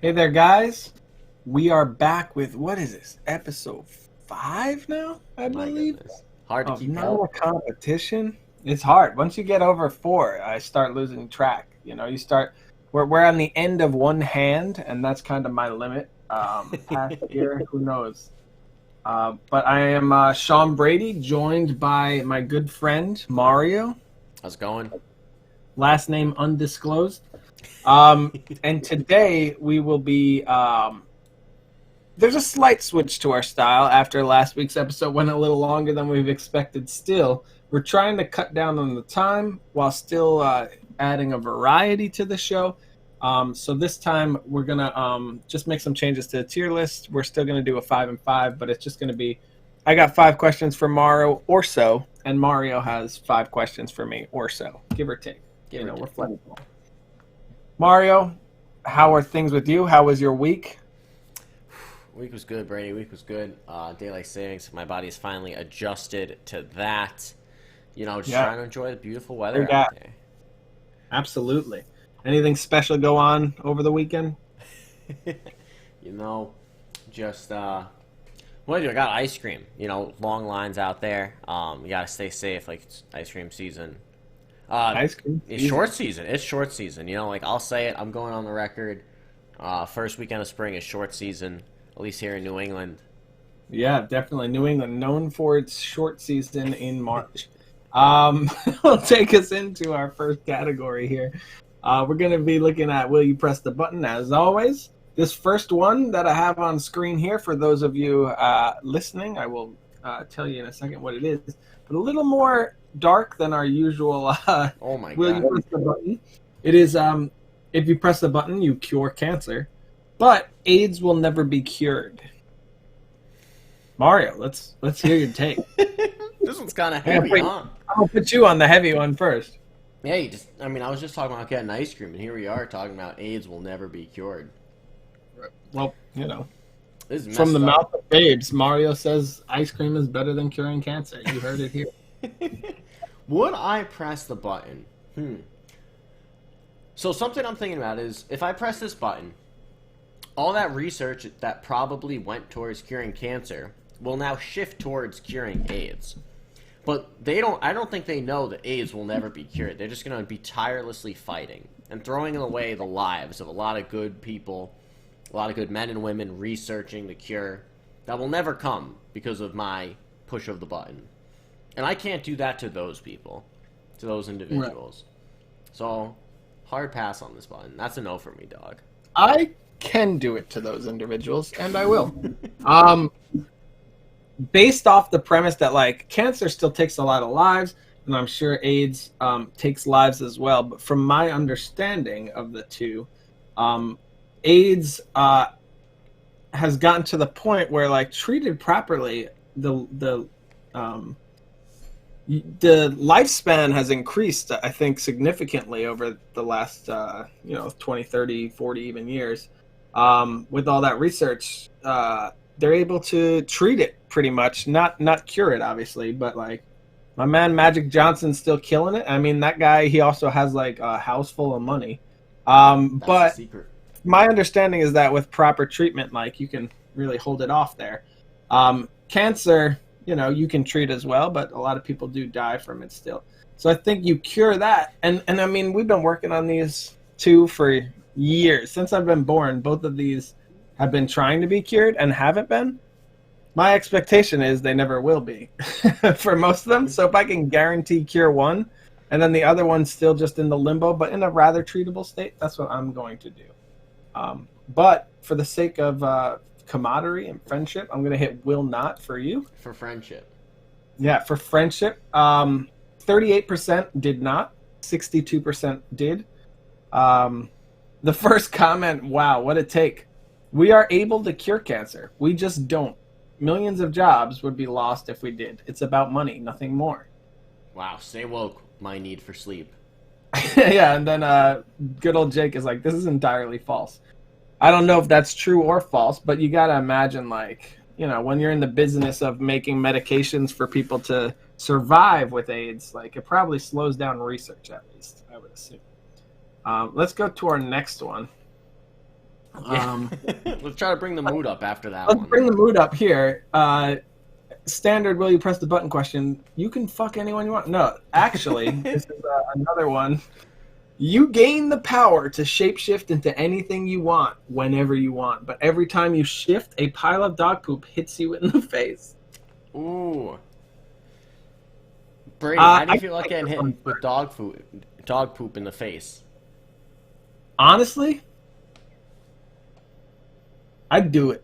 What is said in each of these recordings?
Hey there, guys. We are back with, what is this? Episode 5 now, I My believe, goodness. Hard to of keep No count. Competition. It's hard. Once you get over 4, I start losing track. We're on the end of one hand, and that's kind of my limit. Past here, who knows? But I am Sean Brady, joined by my good friend Mario, How's it going? last name undisclosed. And today we will be there's a slight switch to our style after last week's episode went a little longer than we've expected. Still, we're trying to cut down on the time while still adding a variety to the show. So this time we're gonna just make some changes to the tier list. We're still gonna do a 5 and 5, but it's just gonna be I got 5 questions for Mario or so, and Mario has 5 questions for me or so, give or take. Give or We're take. flexible. Mario, how are things with you? How was your week? Week was good, Brady. Week was good. Daylight savings. My body is finally adjusted to that. Just Yeah, trying to enjoy the beautiful we weather out got absolutely. Anything special go on over the weekend? there. you know, just what do I got? Ice cream. Long lines out there. You gotta stay safe. Like it's ice cream season. Ice cream It's season. short season. It's short season. Like I'll say it. I'm going on the record. First weekend of spring is short season. At least here in New England. Yeah, definitely. New England, known for its short season in March. Will take us into our first category here. We're going to be looking at Will You Press the Button, as always. This first one that I have on screen here, for those of you listening, I will tell you in a second what it is, but a little more dark than our usual Oh my Will You god. Press the Button. It is, if you press the button, you cure cancer, but AIDS will never be cured. Mario, let's hear your take. This one's kind of I'm gonna heavy, put, huh? I'm gonna put you on the heavy one first. Yeah, I was just talking about getting ice cream, and here we are talking about AIDS will never be cured. Well, This is from the messed up. mouth of babes, Mario says ice cream is better than curing cancer. You heard it here. Would I press the button? So something I'm thinking about is if I press this button, all that research that probably went towards curing cancer will now shift towards curing AIDS. But I don't think they know that AIDS will never be cured. They're just going to be tirelessly fighting and throwing away the lives of a lot of good people, a lot of good men and women researching the cure that will never come because of my push of the button. And I can't do that to those people, to those individuals. So, hard pass on this button. That's a no for me, dog. I can do it to those individuals, and I will. Um, Based off the premise that like cancer still takes a lot of lives, and I'm sure AIDS takes lives as well. But from my understanding of the two, AIDS has gotten to the point where, like, treated properly, um, the lifespan has increased, I think, significantly over the last 20, 30, 40 even years. With all that research, they're able to treat it pretty much, not cure it, obviously, but like my man Magic Johnson's still killing it. I mean, that guy, he also has like a house full of money. That's the But secret. my understanding is that with proper treatment, like, you can really hold it off there. Cancer, you can treat as well, but a lot of people do die from it still. So I think you cure that, and I mean, we've been working on these two for years. Since I've been born, both of these have been trying to be cured and haven't been. My expectation is they never will be for most of them. So if I can guarantee cure one, and then the other one's still just in the limbo, but in a rather treatable state, that's what I'm going to do. But for the sake of camaraderie and friendship, I'm going to hit will not for you. For friendship. Yeah, for friendship, 38% did not, 62% did. The first comment, wow, what a take. We are able to cure cancer. We just don't. Millions of jobs would be lost if we did. It's about money, nothing more. Wow, stay woke. My need for sleep. Yeah, and then good old Jake is like, this is entirely false. I don't know if that's true or false, but you got to imagine, like, when you're in the business of making medications for people to survive with AIDS, like, it probably slows down research, at least, I would assume. Let's go to our next one. Yeah. Let's try to bring the mood up after that Let's one. bring the mood up here. Standard, will you press the button question. You can fuck anyone you want. No, actually, this is another one. You gain the power to shapeshift into anything you want whenever you want, but every time you shift, a pile of dog poop hits you in the face. Ooh. Brady, how do you feel like getting hit one with dog poop in the face? Honestly, I'd do it.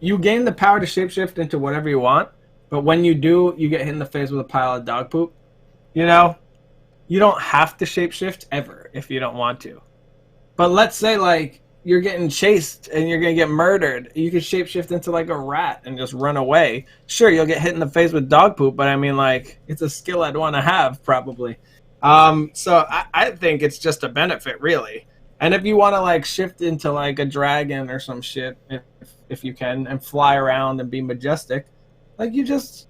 You gain the power to shapeshift into whatever you want, but when you do, you get hit in the face with a pile of dog poop. You know, you don't have to shapeshift ever if you don't want to. But let's say, like, you're getting chased and you're going to get murdered. You can shapeshift into, like, a rat and just run away. Sure, you'll get hit in the face with dog poop, but I mean, like, it's a skill I'd want to have, probably. So I think it's just a benefit, really. And if you want to, like, shift into, like, a dragon or some shit, if you can, and fly around and be majestic, like, you just...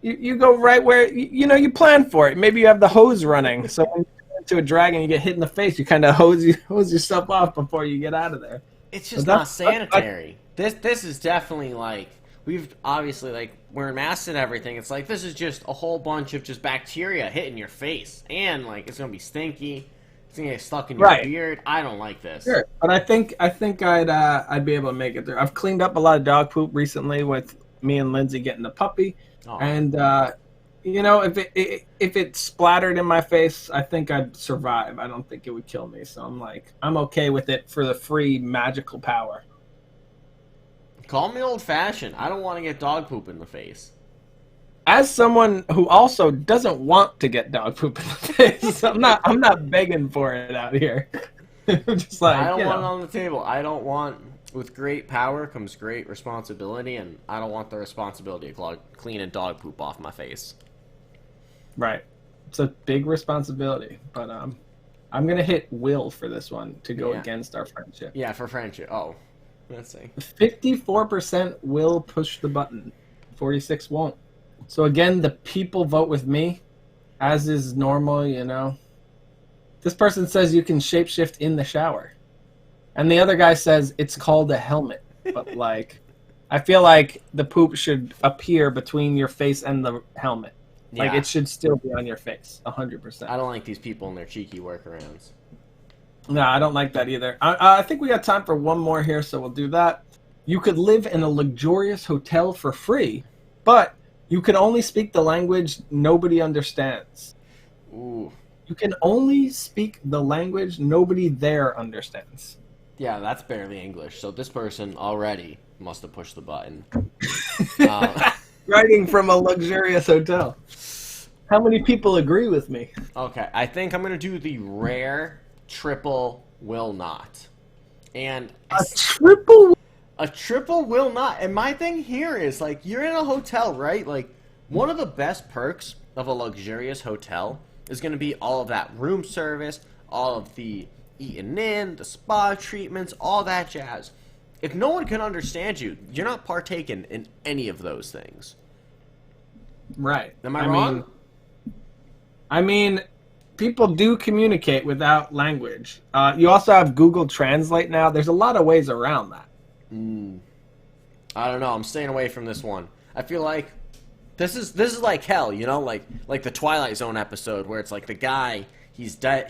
You go right where, you plan for it. Maybe you have the hose running. So when you turn into a dragon, you get hit in the face, you kind of hose yourself off before you get out of there. It's just not sanitary. This is definitely like, we've obviously, like, wearing masks and everything. It's like, this is just a whole bunch of just bacteria hitting your face. And, like, it's going to be stinky. It's going to get stuck in your beard. I don't like this. Sure. But I think I'd be able to make it through. I've cleaned up a lot of dog poop recently with me and Lindsay getting the puppy. Oh. And if it splattered in my face, I think I'd survive. I don't think it would kill me. So I'm okay with it for the free magical power. Call me old-fashioned. I don't want to get dog poop in the face. As someone who also doesn't want to get dog poop in the face, I'm not begging for it out here. Just like, I don't want it on the table. I don't want. With great power comes great responsibility, and I don't want the responsibility of cleaning dog poop off my face. Right. It's a big responsibility, but I'm going to hit Will for this one to go against our friendship. Yeah, for friendship. Oh, let's see. 54% will push the button. 46 won't. So again, the people vote with me, as is normal, This person says you can shapeshift in the shower. And the other guy says it's called a helmet. But, like, I feel like the poop should appear between your face and the helmet. Yeah. Like, it should still be on your face, 100%. I don't like these people and their cheeky workarounds. No, I don't like that either. I think we got time for one more here, so we'll do that. You could live in a luxurious hotel for free, but you can only speak the language nobody understands. Ooh. You can only speak the language nobody there understands. Yeah, that's barely English. So this person already must have pushed the button. Writing from a luxurious hotel. How many people agree with me? Okay, I think I'm going to do the rare triple will not. And a triple will not. And my thing here is, like, you're in a hotel, right? Like, one of the best perks of a luxurious hotel is going to be all of that room service, all of the eating in, the spa treatments, all that jazz. If no one can understand you, you're not partaking in any of those things. Right. Am I wrong? I mean, people do communicate without language. You also have Google Translate now. There's a lot of ways around that. I don't know. I'm staying away from this one. I feel like this is like hell, like the Twilight Zone episode where it's like the guy, he's dead,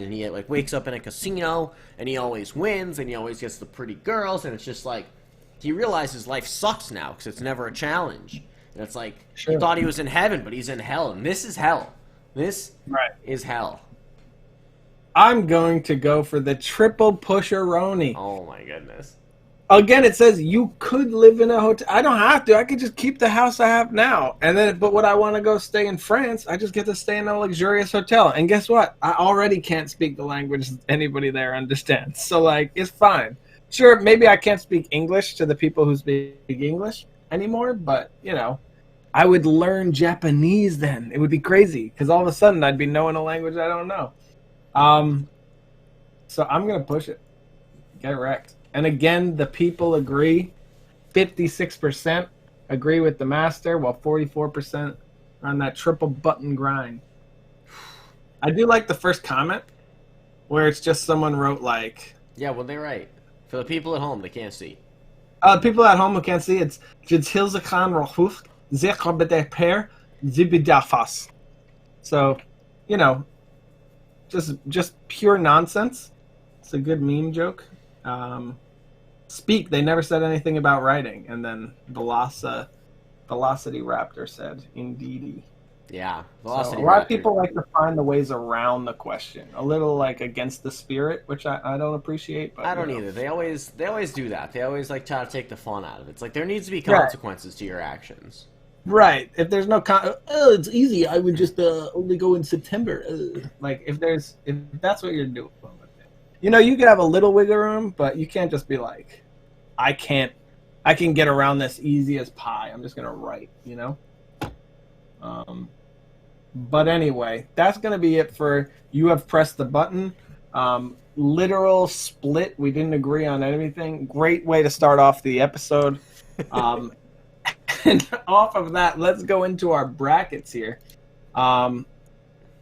and he like wakes up in a casino, and he always wins, and he always gets the pretty girls, and it's just like he realizes life sucks now because it's never a challenge, and it's like he thought he was in heaven, but he's in hell, and this is hell. This is hell. I'm going to go for the triple pusheroni. Oh my goodness. Again, it says you could live in a hotel. I don't have to. I could just keep the house I have now. And then, but when I want to go stay in France, I just get to stay in a luxurious hotel. And guess what? I already can't speak the language anybody there understands. So, like, it's fine. Sure, maybe I can't speak English to the people who speak English anymore, but, I would learn Japanese then. It would be crazy because all of a sudden I'd be knowing a language I don't know. So I'm going to push it. Get wrecked. And again, the people agree. 56% agree with the master, while 44% are on that triple button grind. I do like the first comment, where it's just someone wrote like... Yeah, well, they're right. For the people at home, they can't see. People at home who can't see, it's Jidhilzakan Rahuf, Zekhabete Zibidafas. So, you know, just pure nonsense. It's a good meme joke. Speak, they never said anything about writing. And then Velocity Raptor said, indeedy. Yeah. Velocity Raptor. A lot of people like to find the ways around the question. A little like against the spirit, which I don't appreciate. But I don't either. They always do that. They always like try to take the fun out of it. It's like there needs to be consequences to your actions. Right. If there's no it's easy. I would just only go in September. Like if that's what you're doing. You know, you could have a little wiggle room, but you can't just be like, I can get around this easy as pie. I'm just gonna write, you know. But anyway, that's gonna be it for You Have Pressed the Button. Literal split. We didn't agree on anything. Great way to start off the episode. And off of that, let's go into our brackets here.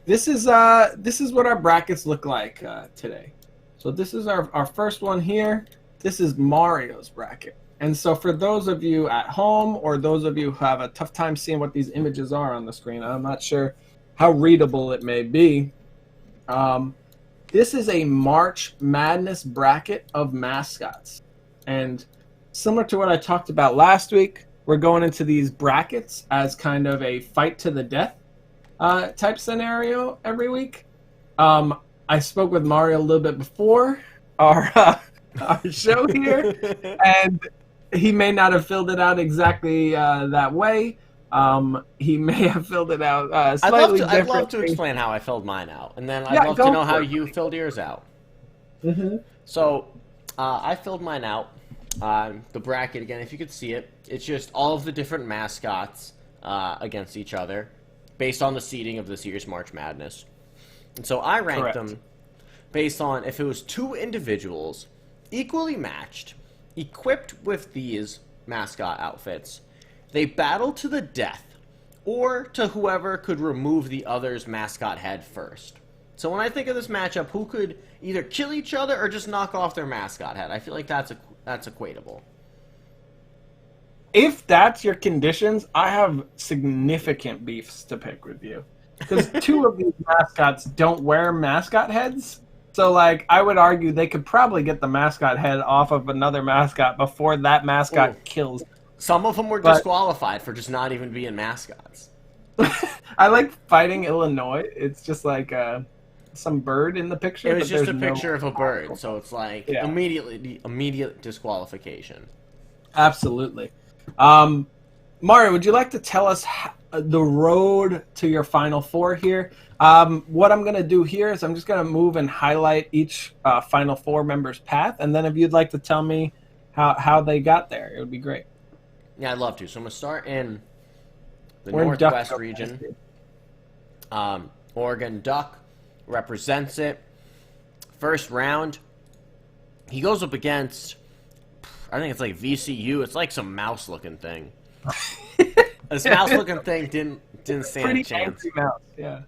This is what our brackets look like today. So this is our first one here. This is Mario's bracket. And so for those of you at home or those of you who have a tough time seeing what these images are on the screen, I'm not sure how readable it may be. This is a March Madness bracket of mascots. And similar to what I talked about last week, we're going into these brackets as kind of a fight to the death type scenario every week. I spoke with Mario a little bit before our show here, and he may not have filled it out exactly that way. He may have filled it out slightly differently. I'd love to explain how I filled mine out, and then I'd love to know how you filled yours out. Mm-hmm. So, I filled mine out. The bracket, again, if you could see it, it's just all of the different mascots against each other based on the seeding of this year's March Madness. And so I ranked them based on if it was two individuals equally matched, equipped with these mascot outfits, they battle to the death, or to whoever could remove the other's mascot head first. So when I think of this matchup, who could either kill each other or just knock off their mascot head? I feel like that's equatable. If that's your conditions, I have significant beefs to pick with you. Because two of these mascots don't wear mascot heads. So, like, I would argue they could probably get the mascot head off of another mascot before that mascot kills. Some of them were disqualified for just not even being mascots. I like Fighting Illinois. It's just like some bird in the picture. It was just a picture of a bird, so it's like immediate disqualification. Absolutely. Mario, would you like to tell us the road to your Final Four here? What I'm going to do here is I'm just going to move and highlight each Final Four member's path, and then if you'd like to tell me how they got there, it would be great. Yeah, I'd love to. So I'm going to start in the Northwest region. Oregon Duck represents it. First round, he goes up against, I think it's like VCU. It's like some mouse-looking thing. This mouse-looking thing didn't stand a chance. Mouse, yeah.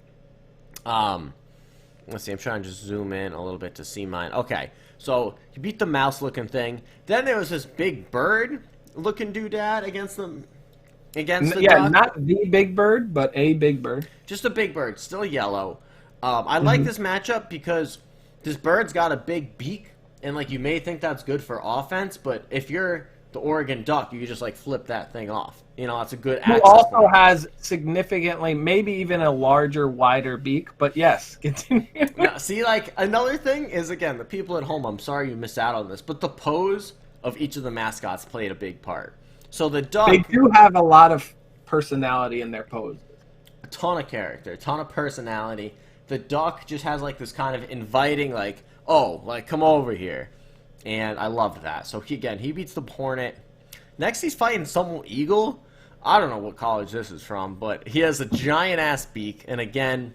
Let's see. I'm trying to just zoom in a little bit to see mine. Okay, so he beat the mouse-looking thing. Then there was this big bird-looking doodad against the duck. Not the big bird, but a big bird. Just a big bird, still yellow. I like this matchup because this bird's got a big beak, and like you may think that's good for offense, but if you're the Oregon Duck, you can just like flip that thing off. You know, it's a good access. Who also has significantly, maybe even a larger, wider beak. But yes, continue. Now, see, like another thing is again the people at home. I'm sorry you missed out on this, but the pose of each of the mascots played a big part. So the duck, they do have a lot of personality in their pose. A ton of character, a ton of personality. The duck just has like this kind of inviting, like, oh, like come over here. And I loved that. So he beats the Hornet. Next, he's fighting some eagle. I don't know what college this is from, but he has a giant-ass beak. And again,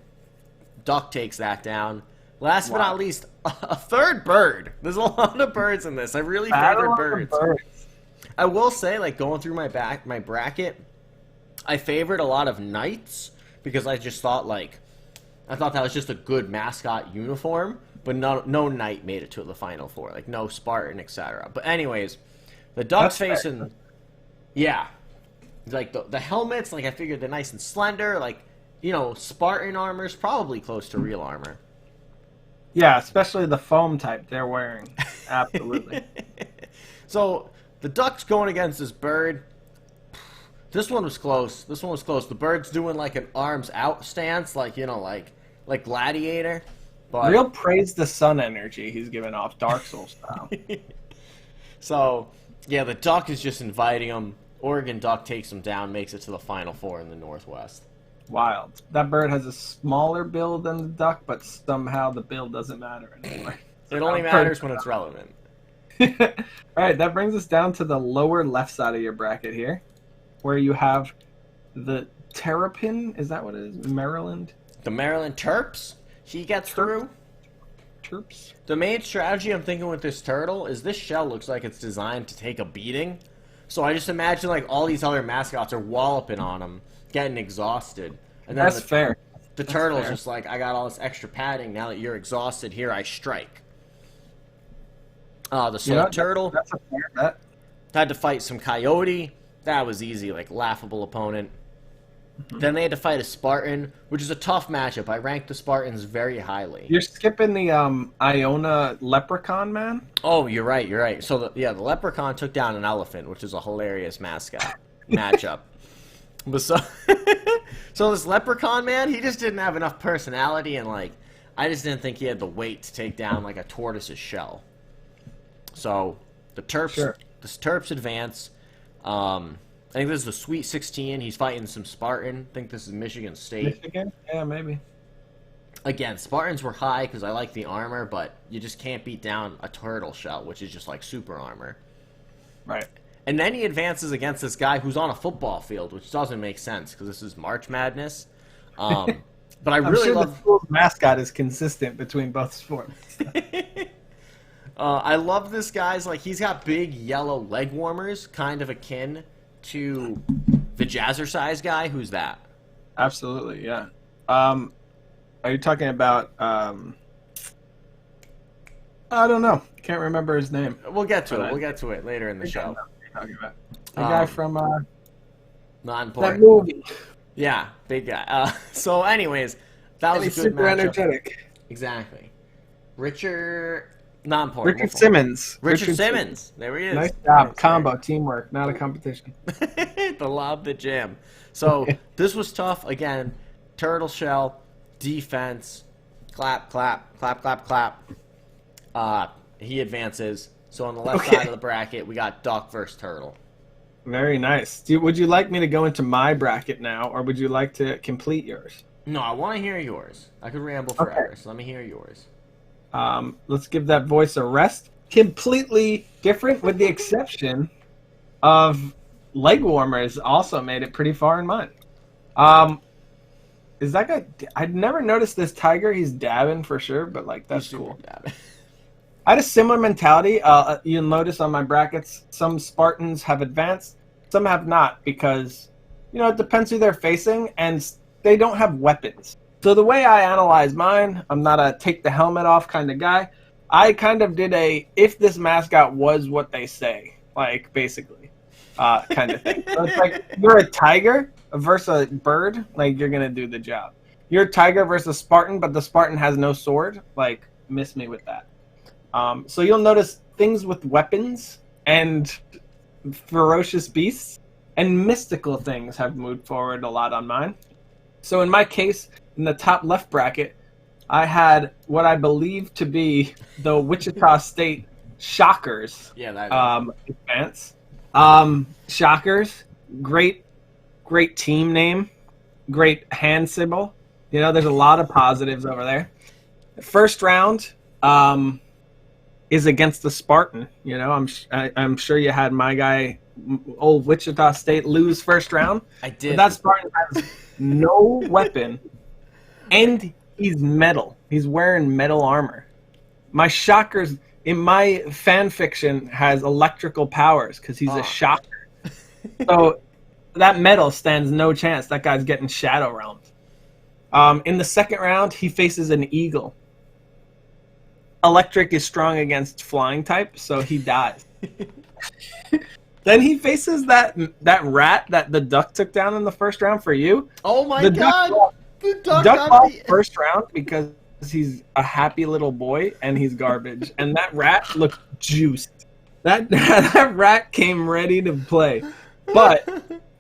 Duck takes that down. Last but not least, a third bird. There's a lot of birds in this. I really favored birds. I will say, like, going through my bracket, I favored a lot of knights because I just thought, like, I thought that was just a good mascot uniform. but no knight made it to the final four, like no Spartan, etc. But anyways, the Ducks facing, yeah, like the helmets, like I figured they're nice and slender, like Spartan armor's probably close to real armor. Yeah, especially the foam type they're wearing. Absolutely. So the Ducks going against this bird. This one was close. The bird's doing like an arms out stance, like like Gladiator. But real praise the sun energy he's giving off, Dark Souls style. So yeah, the Duck is just inviting him. Oregon Duck takes him down, makes it to the final four in the Northwest. Wild. That bird has a smaller bill than the duck, but somehow the bill doesn't matter anymore. It only matters when it's relevant. All right, that brings us down to the lower left side of your bracket here, where you have the Terrapin. Is that what it is? Maryland? The Maryland Terps. He gets through. Terps. The main strategy I'm thinking with this turtle is this shell looks like it's designed to take a beating. So I just imagine like all these other mascots are walloping on him, getting exhausted. And then That's fair. The turtle's just like, I got all this extra padding. Now that you're exhausted, here I strike. The turtle that's a fair bet. had to fight some coyote. That was easy, like laughable opponent. Mm-hmm. Then they had to fight a Spartan, which is a tough matchup. I ranked the Spartans very highly. You're skipping the Iona Leprechaun, man? Oh, you're right. So the Leprechaun took down an elephant, which is a hilarious mascot matchup. But so this Leprechaun, man, he just didn't have enough personality, and like I just didn't think he had the weight to take down like a tortoise's shell. So the Terps advance. I think this is the Sweet 16. He's fighting some Spartan. I think this is Michigan State. Michigan? Yeah, maybe. Again, Spartans were high because I like the armor, but you just can't beat down a turtle shell, which is just like super armor. Right. And then he advances against this guy who's on a football field, which doesn't make sense because this is March Madness. But I really love the school's mascot is consistent between both sports. I love this guy's like he's got big yellow leg warmers, kind of akin to the Jazzercise guy. Who's that? Absolutely, yeah. Are you talking about? I don't know. Can't remember his name. We'll get to it. We'll get to it later in the show. Talking about the guy from not important. that movie. Yeah, big guy. So, anyways, that was a good super matchup. Energetic. Exactly. Not important. Richard Simmons. Richard Simmons. There he is. Nice job. Combo. Teamwork. Not a competition. The lob, the jam. So, this was tough. Again, turtle shell, defense, clap, clap, clap, clap, clap. He advances. So, on the left side of the bracket, we got duck versus turtle. Very nice. Would you like me to go into my bracket now, or would you like to complete yours? No, I want to hear yours. I could ramble forever, so let me hear yours. Let's give that voice a rest. Completely different, with the exception of leg warmers. Also made it pretty far in mine. Is that guy? I'd never noticed this tiger. He's dabbing for sure, but like that's cool. I had a similar mentality. You'll notice on my brackets, some Spartans have advanced, some have not, because it depends who they're facing, and they don't have weapons. So the way I analyze mine, I'm not a take the helmet off kind of guy. I kind of did if this mascot was what they say, like basically, kind of thing. So it's like you're a tiger versus a bird, like you're gonna do the job. You're a tiger versus a Spartan, but the Spartan has no sword. Like miss me with that. So you'll notice things with weapons and ferocious beasts and mystical things have moved forward a lot on mine. So in my case, in the top left bracket, I had what I believe to be the Wichita State Shockers. Yeah, that advance. Shockers, great team name, great hand symbol. There's a lot of positives over there. First round is against the Spartan. I'm sure you had my guy, old Wichita State, lose first round. I did. But that Spartan has no weapon. And he's metal. He's wearing metal armor. My Shockers, in my fan fiction, has electrical powers because he's a shocker. So that metal stands no chance. That guy's getting shadow round. In the second round, he faces an eagle. electric is strong against flying type, so he dies. Then he faces that rat that the duck took down in the first round for you. Oh my The god! The duck Duck got lost me. first round because he's a happy little boy and he's garbage. And that rat looked juiced. That rat came ready to play. But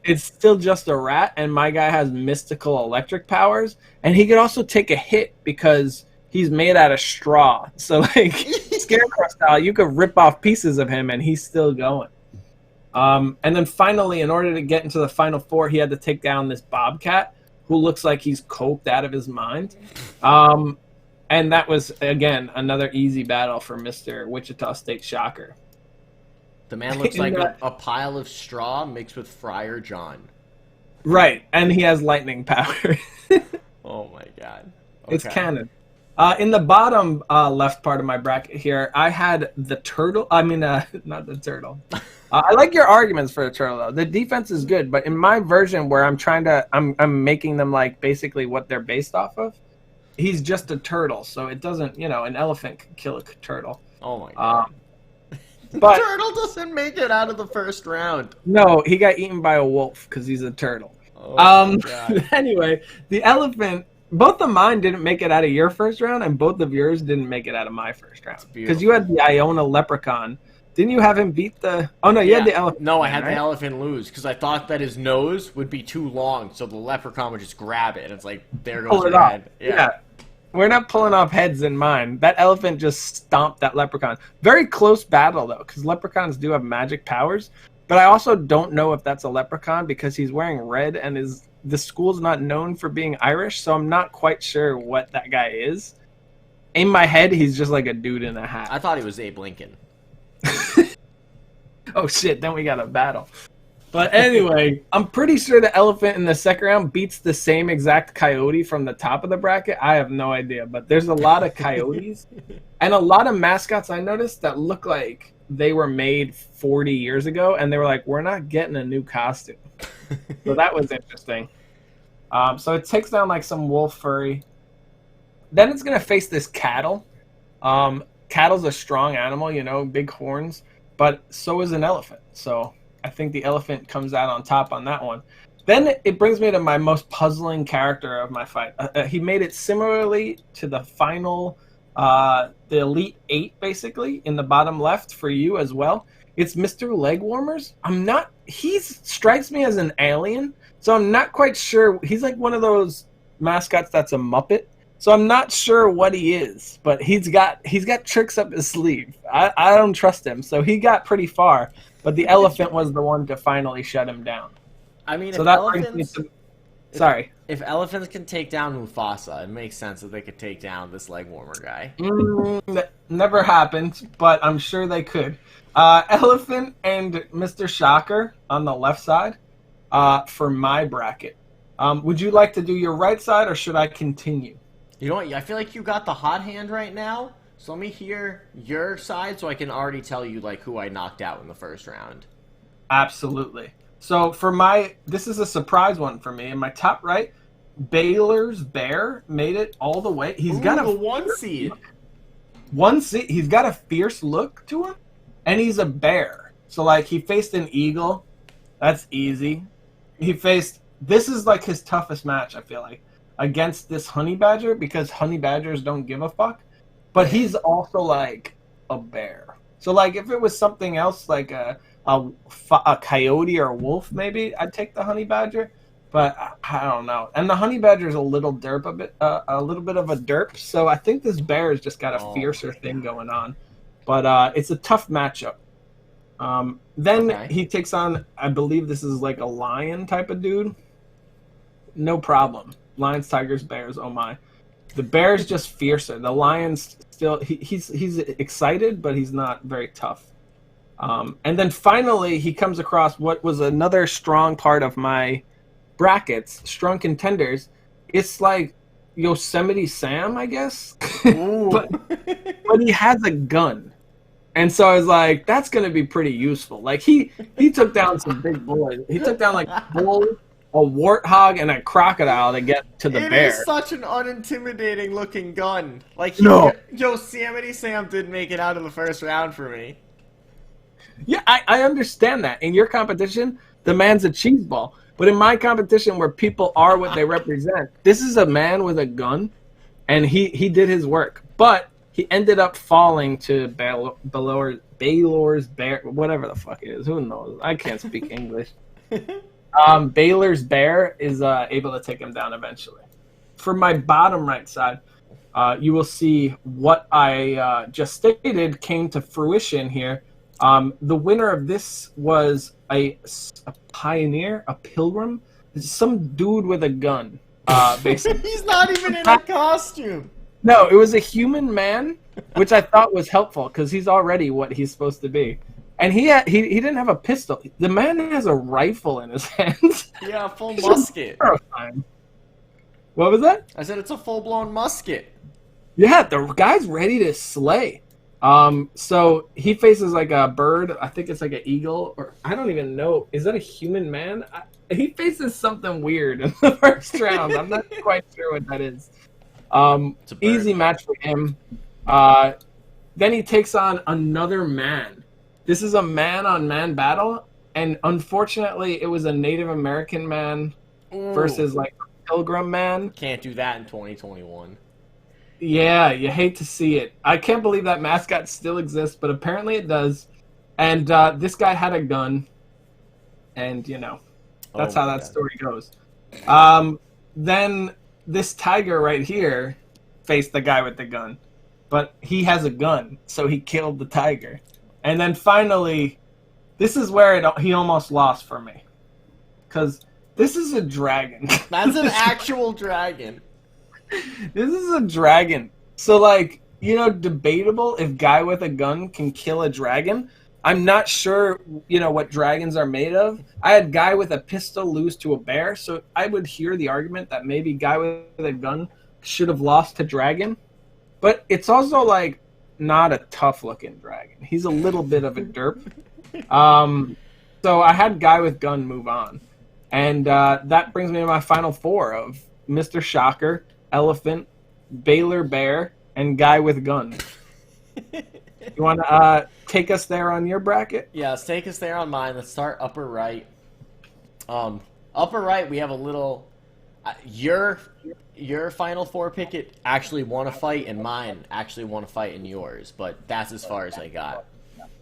it's still just a rat, and my guy has mystical electric powers, and he could also take a hit because he's made out of straw. So like Scarecrow style, you could rip off pieces of him and he's still going. And then finally, in order to get into the final four, he had to take down this Bobcat who looks like he's coked out of his mind. And that was, again, another easy battle for Mr. Wichita State Shocker. The man looks like a pile of straw mixed with Friar John. Right, and he has lightning power. Oh my god. Okay. It's canon. In the bottom left part of my bracket here, I had the turtle. I mean, not the turtle. I like your arguments for the turtle, though. The defense is good, but in my version where I'm making them like basically what they're based off of, he's just a turtle, so it doesn't, an elephant could kill a turtle. Oh my god. But turtle doesn't make it out of the first round. No, he got eaten by a wolf because he's a turtle. Oh my god. Anyway, the elephant, both of mine didn't make it out of your first round, and both of yours didn't make it out of my first round. Because you had the Iona leprechaun. Didn't you have him beat the... Oh, no, you had the elephant. No, I had the elephant lose because I thought that his nose would be too long, so the leprechaun would just grab it, and it's like, there goes your head. Yeah. We're not pulling off heads in mine. That elephant just stomped that leprechaun. Very close battle, though, because leprechauns do have magic powers. But I also don't know if that's a leprechaun because he's wearing red and the school's not known for being Irish, so I'm not quite sure what that guy is. In my head, he's just like a dude in a hat. I thought he was Abe Lincoln. Oh, shit, then we got a battle. But anyway, I'm pretty sure the elephant in the second round beats the same exact coyote from the top of the bracket. I have no idea, but there's a lot of coyotes and a lot of mascots I noticed that look like they were made 40 years ago, and they were like, we're not getting a new costume. So that was interesting. So it takes down like some wolf furry. Then it's going to face this cattle. Cattle's a strong animal, big horns, but so is an elephant. So I think the elephant comes out on top on that one. Then it brings me to my most puzzling character of my fight. He made it similarly to the final, the Elite 8, basically, in the bottom left for you as well. It's Mr. Leg Warmers. He strikes me as an alien, so I'm not quite sure. He's like one of those mascots that's a Muppet. So I'm not sure what he is, but he's got tricks up his sleeve. I don't trust him, so he got pretty far. But the elephant was the one to finally shut him down. I mean, so if that elephants, brings me to, sorry. If elephants can take down Mufasa, it makes sense that they could take down this leg warmer guy. Never happened, but I'm sure they could. Elephant and Mr. Shocker on the left side for my bracket. Would you like to do your right side, or should I continue? You know what? I feel like you got the hot hand right now. So let me hear your side so I can already tell you like who I knocked out in the first round. Absolutely. So this is a surprise one for me. In my top right, Baylor's Bear made it all the way. He's got a one seed. One seed. He's got a fierce look to him, and he's a bear. So like he faced an eagle. That's easy. This is like his toughest match, I feel like, against this honey badger, because honey badgers don't give a fuck. But he's also like a bear. So like if it was something else like a coyote or a wolf, maybe I'd take the honey badger. But I don't know. And the honey badger is a little bit of a derp. So I think this bear has just got a fiercer thing going on. But it's a tough matchup. Then he takes on, I believe this is like a lion type of dude. No problem. Lions, tigers, bears. Oh my. The bear's just fiercer. The lion's still he's excited, but he's not very tough. And then finally he comes across what was another strong part of my brackets, strong contenders. It's like Yosemite Sam, I guess. but he has a gun. And so I was like, that's gonna be pretty useful. Like he took down some big boys. He took down like Bull a warthog and a crocodile to get to the It bear. is such an unintimidating looking gun. Like, No. Yosemite Sam did make it out of the first round for me. Yeah, I understand that. In your competition, the man's a cheese ball. But in my competition where people are what they represent, this is a man with a gun, and he did his work. But he ended up falling to Baylor's bear, whatever the fuck it is. Who knows? I can't speak English. Baylor's bear is able to take him down eventually. For my bottom right side, you will see what I just stated came to fruition here. The winner of this was a pioneer, a pilgrim, some dude with a gun. Basically. He's not even in a costume. No, it was a human man, which I thought was helpful because he's already what he's supposed to be. And he didn't have a pistol. The man has a rifle in his hands. Yeah, a full musket. What was that? I said it's a full-blown musket. Yeah, the guy's ready to slay. So he faces like a bird. I think it's like an eagle, or I don't even know. Is that a human man? He faces something weird in the first round. I'm not quite sure what that is. Easy match for him. Then he takes on another man. This is a man-on-man battle, and unfortunately, it was a Native American man versus like a pilgrim man. Can't do that in 2021. Yeah, you hate to see it. I can't believe that Mascot still exists, but apparently it does. And this guy had a gun, and that's how that story goes. Then this tiger right here faced the guy with the gun, but he has a gun, so he killed the tiger. And then finally, this is where he almost lost for me, because this is a dragon. That's an actual dragon. This is a dragon. So, like, debatable if guy with a gun can kill a dragon. I'm not sure, what dragons are made of. I had guy with a pistol lose to a bear, so I would hear the argument that maybe guy with a gun should have lost to dragon. But it's also, like, not a tough-looking dragon. He's a little bit of a derp. So I had guy with gun move on. And that brings me to my final four of Mr. Shocker, Elephant, Baylor Bear, and Guy with Gun. You want to take us there on your bracket? Yeah, let's take us there on mine. Let's start upper right. Upper right, we have a little... your final four pick actually won a fight, and mine actually won a fight in yours, but that's as far as I got.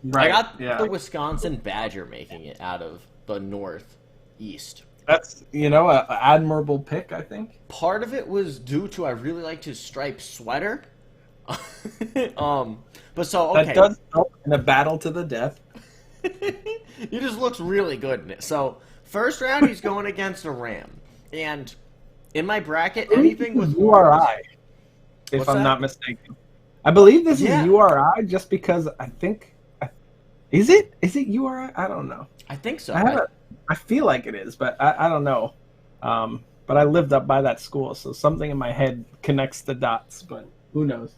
Right. I got the Wisconsin Badger making it out of the Northeast. That's, an admirable pick, I think. Part of it was due to I really liked his striped sweater. But so, okay. That does help in a battle to the death. He just looks really good in it. So, first round, he's going against a Ram. And in my bracket, anything with URI, if I'm not mistaken. I believe this is URI just because I think... Is it URI? I don't know. I think so. I feel like it is, but I don't know. But I lived up by that school, so something in my head connects the dots, but who knows?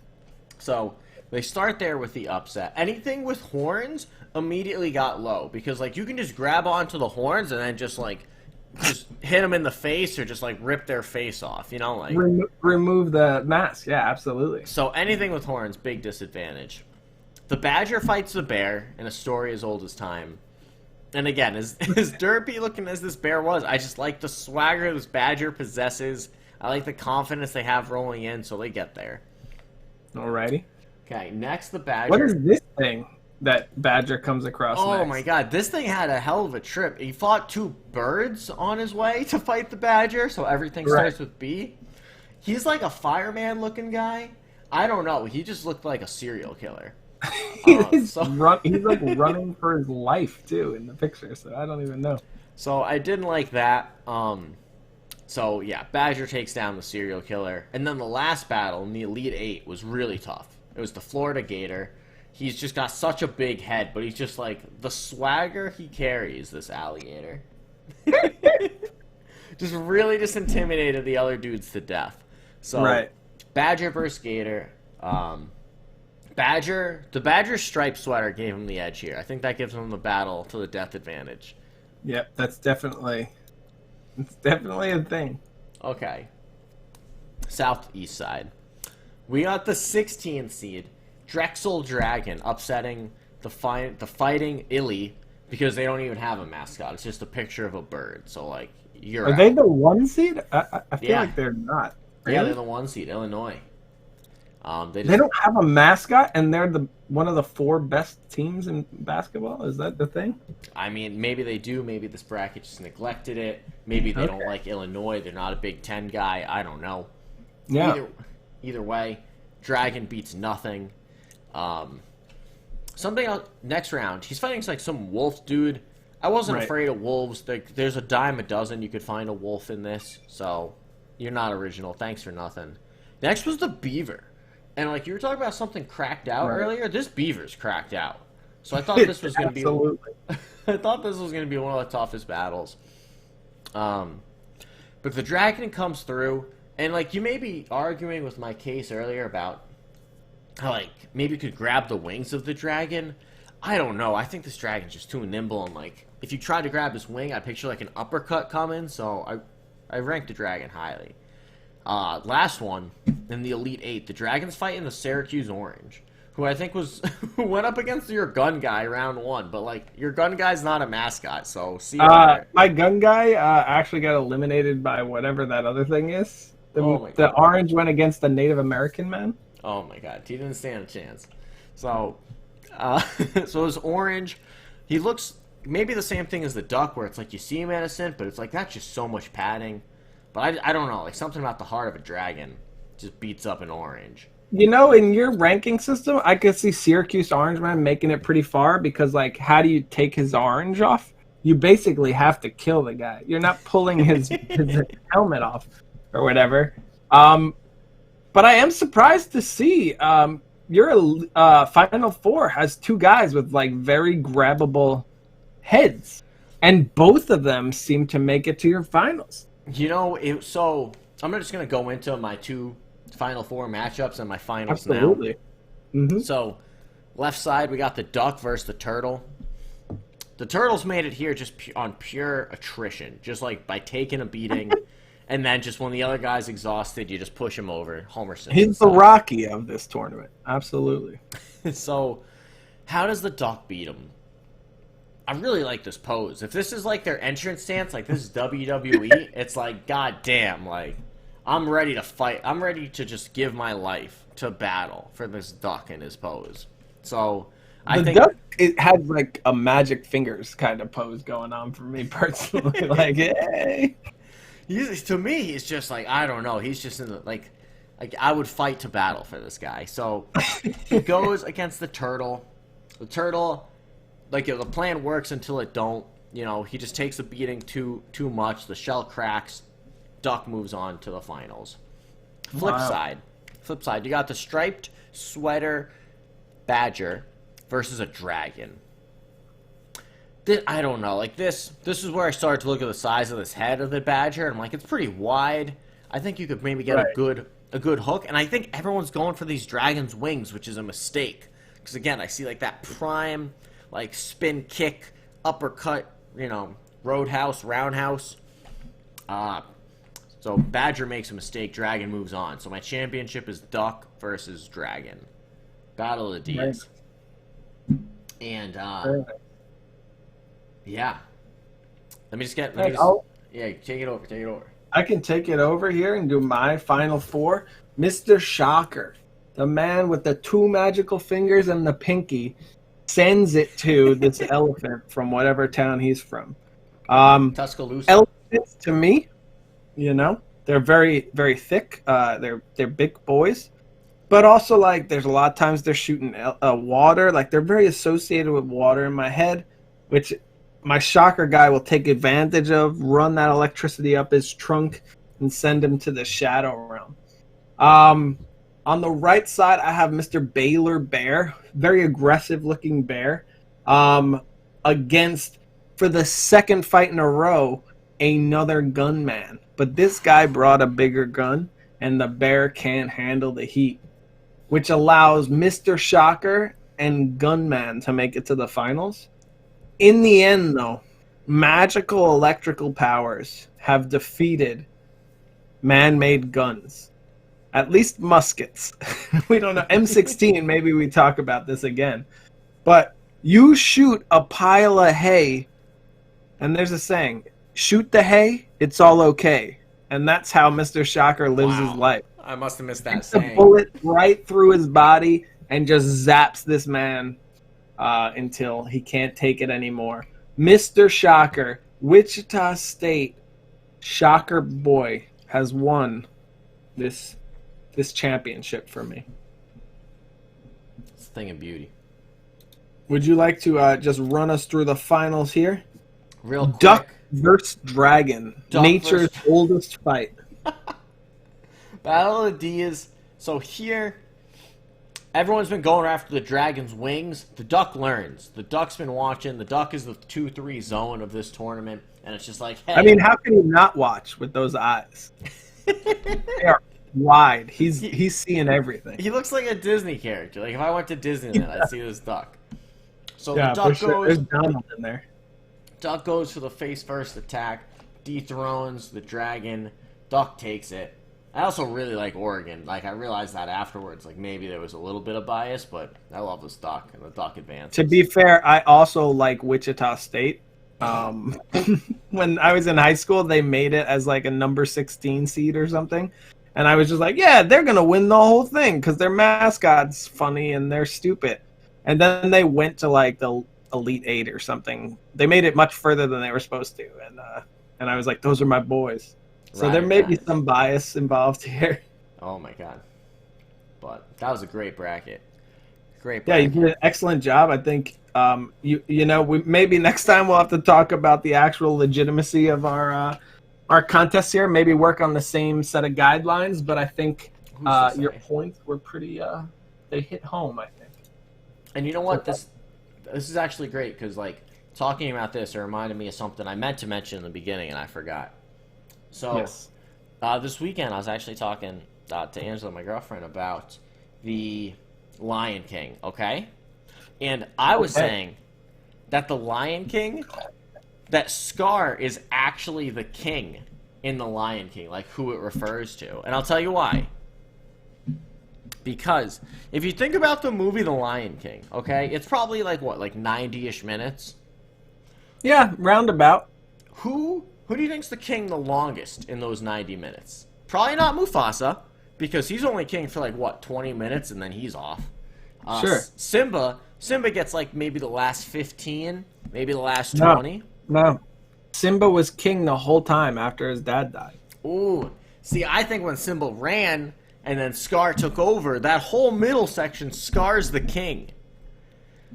So they start there with the upset. Anything with horns immediately got low because, like, you can just grab onto the horns and then just hit them in the face or just, like, rip their face off, like... Remove the mask, yeah, absolutely. So anything with horns, big disadvantage. The badger fights the bear in a story as old as time. And again, as derpy looking as this bear was, I just like the swagger this badger possesses. I like the confidence they have rolling in, so they get there. Alrighty. Okay, next the badger. What is this thing that badger comes across next? My god, this thing had a hell of a trip. He fought two birds on his way to fight the badger, so everything starts with B. He's like a fireman looking guy. I don't know, he just looked like a serial killer. He's like running for his life too in the picture, so I don't even know. So I didn't like that. So yeah, Badger takes down the serial killer, and then the last battle in the Elite Eight was really tough. It was the Florida Gator. He's just got such a big head, but he's just like the swagger he carries. This alligator just really intimidated the other dudes to death. So Badger versus Gator. The Badger's striped sweater gave him the edge here. I think that gives him the battle to the death advantage. Yep, that's definitely It's definitely a thing. Okay. Southeast side. We got the 16th seed, Drexel Dragon, upsetting the fighting Illy because they don't even have a mascot. It's just a picture of a bird. So like you're Are out. they the 1 seed? I feel Yeah. like they're not. Yeah, Really? they're the 1 seed, Illinois. They don't have a mascot, and they're one of the 4 best teams in basketball. Is that the thing? I mean, maybe they do. Maybe this bracket just neglected it. Maybe they don't like Illinois. They're not a Big Ten guy. I don't know. Yeah. Either way, Dragon beats nothing. Something else, next round, he's fighting like some wolf dude. I wasn't afraid of wolves. There's a dime a dozen you could find a wolf in this, so you're not original. Thanks for nothing. Next was the beaver. And like you were talking about something cracked out earlier, this beaver's cracked out. So I thought this was going to be I thought this was going to be one of the toughest battles. But the dragon comes through, and like you may be arguing with my case earlier about how like maybe you could grab the wings of the dragon. I don't know. I think this dragon's just too nimble, and like if you try to grab his wing, I picture like an uppercut coming. So I ranked the dragon highly. Last one in the Elite 8, the Dragons fighting the Syracuse Orange, who I think was who went up against your gun guy round 1, but like your gun guy's not a mascot, so see you later. My gun guy actually got eliminated by whatever that other thing is. The orange went against the Native American man. Oh my god, he didn't stand a chance. So, so this orange, he looks maybe the same thing as the duck, where it's like you see him innocent, but it's like that's just so much padding. But I don't know, like something about the heart of a dragon just beats up an orange. You know, in your ranking system, I could see Syracuse Orange Man making it pretty far because, like, how do you take his orange off? You basically have to kill the guy. You're not pulling his helmet off or whatever. But I am surprised to see your Final Four has 2 guys with, like, very grabbable heads. And both of them seem to make it to your finals. You know, so I'm just going to go into my 2 Final Four matchups and my finals now. Mm-hmm. So, left side, we got the duck versus the turtle. The turtles made it here just on pure attrition, just like by taking a beating, and then just when the other guy's exhausted, you just push him over. Homer Simpson. He's the Rocky of this tournament. Absolutely. So, how does the duck beat him? I really like this pose. If this is like their entrance stance, like this is WWE, it's like, god damn, like, I'm ready to fight. I'm ready to just give my life to battle for this duck in his pose. So, I think duck, it had like a magic fingers kind of pose going on for me personally. Like, hey. To me, he's just like, I don't know. He's just in the, like I would fight to battle for this guy. So, he goes against the turtle. The turtle, like, the plan works until it don't. You know, he just takes a beating too much. The shell cracks. Duck moves on to the finals. Flip side, you got the striped sweater badger versus a dragon. I don't know, like this is where I started to look at the size of this head of the badger, and I'm like, it's pretty wide. I think you could maybe get a good hook, and I think everyone's going for these dragon's wings, which is a mistake. Because again, I see like that prime, like spin kick, uppercut, you know, roadhouse, roundhouse. So badger makes a mistake, dragon moves on. So my championship is duck versus dragon. Battle of the D's. Right. And yeah. Take it over. I can take it over here and do my Final Four. Mr. Shocker, the man with the 2 magical fingers and the pinky, sends it to this elephant from whatever town he's from. Tuscaloosa. Elephants, to me, you know, they're very, very thick. They're big boys. But also, like, there's a lot of times they're shooting water. Like, they're very associated with water in my head, which my shocker guy will take advantage of, run that electricity up his trunk, and send him to the shadow realm. On the right side, I have Mr. Baylor Bear, very aggressive-looking bear, against, for the second fight in a row, another gunman. But this guy brought a bigger gun, and the bear can't handle the heat, which allows Mr. Shocker and Gunman to make it to the finals. In the end, though, magical electrical powers have defeated man-made guns. At least muskets. We don't know. M16, maybe we talk about this again. But you shoot a pile of hay, and there's a saying, shoot the hay, it's all okay. And that's how Mr. Shocker lives his life. I must have missed that It's saying. a bullet right through his body and just zaps this man until he can't take it anymore. Mr. Shocker, Wichita State Shocker boy has won this championship for me. It's a thing of beauty. Would you like to just run us through the finals here? Real quick. Duck versus Dragon. Duck Nature's oldest fight. Battle of the D's. So here, everyone's been going after the Dragon's wings. The Duck learns. The Duck's been watching. The Duck is the 2-3 zone of this tournament. And it's just like, hey. I mean, how can you not watch with those eyes? They are wide. He's seeing everything. He looks like a Disney character. Like if I went to Disneyland, I'd see this duck. So Yeah, the duck for sure. There's goes. Donald in there. Duck goes for the face first attack. Dethrones the dragon. Duck takes it. I also really like Oregon. Like I realized that afterwards. Like maybe there was a little bit of bias, but I love this duck and the duck advances. To be fair, I also like Wichita State. When I was in high school, they made it as like a number 16 seed or something. And I was just like, yeah, they're going to win the whole thing because their mascot's funny and they're stupid. And then they went to like the Elite Eight or something. They made it much further than they were supposed to. And I was like, those are my boys. So Right, there may be guys. some bias involved here. Oh my god. But that was a great bracket. Great Yeah, you bracket. did an excellent job. I think you know maybe next time we'll have to talk about the actual legitimacy of our contests here. Maybe work on the same set of guidelines. But I think Who's to say? your points were pretty. They hit home. I think. And you know what? This is actually great because, like, talking about this, it reminded me of something I meant to mention in the beginning and I forgot. So, Yes. this weekend I was actually talking to Angela, my girlfriend, about the Lion King, okay? And I was Okay. saying that the Lion King, that Scar is actually the king in the Lion King, like who it refers to. And I'll tell you why. Because if you think about the movie The Lion King, okay, it's probably like what, like 90-ish minutes. Yeah, roundabout. Who do you think's the king the longest in those 90 minutes? Probably not Mufasa, because he's only king for like what, 20 minutes and then he's off. Sure. Simba gets like maybe the last 15, maybe the last No. 20. No, Simba was king the whole time after his dad died. Ooh, see, I think when Simba ran and then Scar took over, that whole middle section, Scar's the king.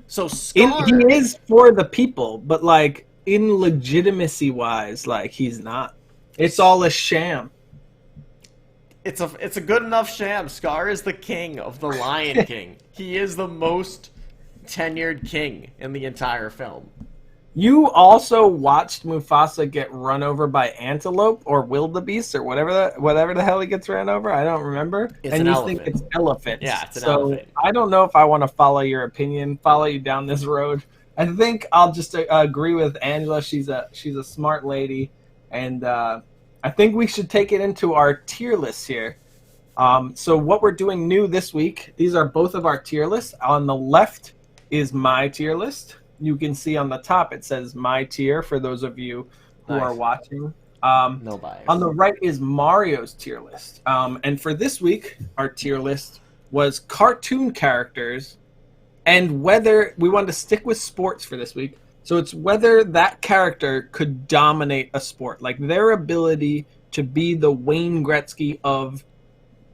So Scar, He is for the people, but like in legitimacy wise, like he's not. It's all a sham. it's a good enough sham. Scar is the king of the Lion King. He is the most tenured king in the entire film. You also watched Mufasa get run over by antelope or wildebeest or whatever the hell he gets ran over. I don't remember. It's and an you elephant. think it's elephants. Yeah, it's an so elephant. I don't know if I want to follow your opinion, follow you down this road. I think I'll just agree with Angela. She's a smart lady, and I think we should take it into our tier lists here. So what we're doing new this week, these are both of our tier lists. On the left is my tier list. You can see on the top it says my tier for those of you who Nice. are watching. No bias. On the right is Mario's tier list. And for this week, our tier list was cartoon characters and whether we wanted to stick with sports for this week. So it's whether that character could dominate a sport, like their ability to be the Wayne Gretzky of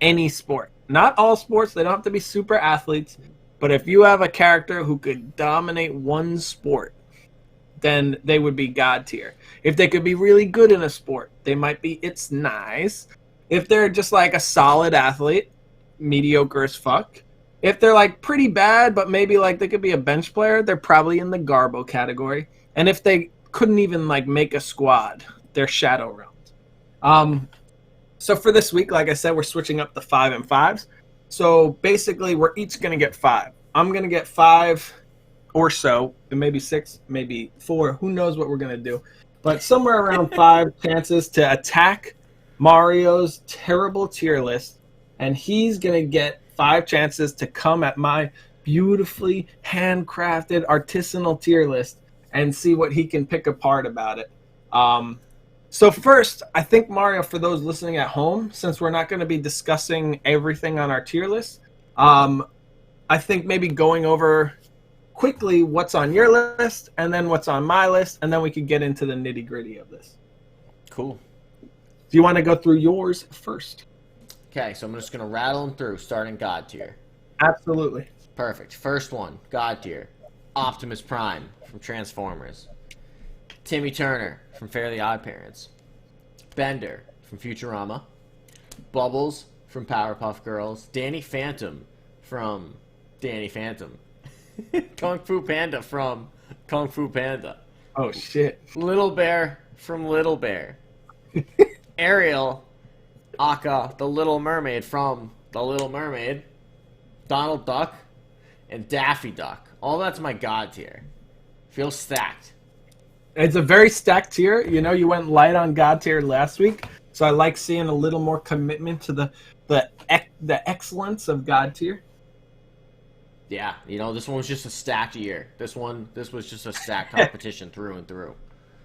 any sport. Not all sports, they don't have to be super athletes. But if you have a character who could dominate one sport, then they would be God tier. If they could be really good in a sport, they might be it's nice. If they're just like a solid athlete, mediocre as fuck. If they're like pretty bad, but maybe like they could be a bench player, they're probably in the Garbo category. And if they couldn't even like make a squad, they're shadow realms. So for this week, like I said, we're switching up the 5 and 5s. So basically, we're each going to get 5. I'm going to get 5 or so, and maybe 6, maybe 4. Who knows what we're gonna do? But somewhere around 5 chances to attack Mario's terrible tier list, and he's gonna get 5 chances to come at my beautifully handcrafted artisanal tier list and see what he can pick apart about it. So first, I think Mario, for those listening at home, since we're not going to be discussing everything on our tier list, I think maybe going over quickly what's on your list and then what's on my list, and then we could get into the nitty gritty of this. Cool. Do you want to go through yours first? Okay, so I'm just going to rattle them through, starting God tier. Absolutely. Perfect. First one, God tier. Optimus Prime from Transformers. Timmy Turner from Fairly Odd Parents. Bender from Futurama. Bubbles from Powerpuff Girls. Danny Phantom from Danny Phantom. Kung Fu Panda from Kung Fu Panda. Oh, shit. Little Bear from Little Bear. Ariel, aka the Little Mermaid from The Little Mermaid. Donald Duck, and Daffy Duck. All that's my God tier. Feels stacked. It's a very stacked tier. You know, you went light on God tier last week, so I like seeing a little more commitment to the excellence of God tier. Yeah, you know, this one was just a stacked year. This was just a stacked competition through and through.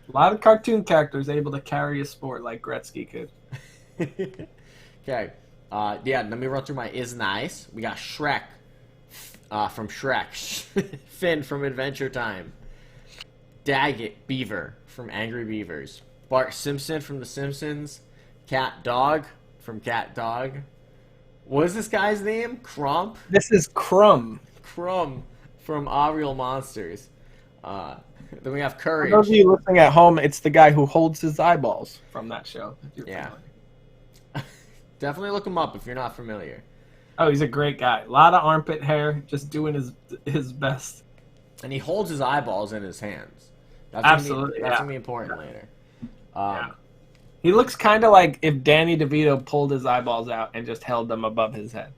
A lot of cartoon characters able to carry a sport like Gretzky could. Okay. Yeah, let me run through my is nice. We got Shrek from Shrek. Finn from Adventure Time. Daggett Beaver from Angry Beavers. Bart Simpson from The Simpsons. Cat Dog from Cat Dog. What is this guy's name? Crump? This is Crumb. Crumb from Ah Real Monsters. Then we have Courage. For those of you listening at home, it's the guy who holds his eyeballs from that show. Yeah. Definitely look him up if you're not familiar. Oh, he's a great guy. A lot of armpit hair, just doing his best. And he holds his eyeballs in his hands. That's Absolutely, that's gonna be important later. Yeah. He looks kind of like if Danny DeVito pulled his eyeballs out and just held them above his head.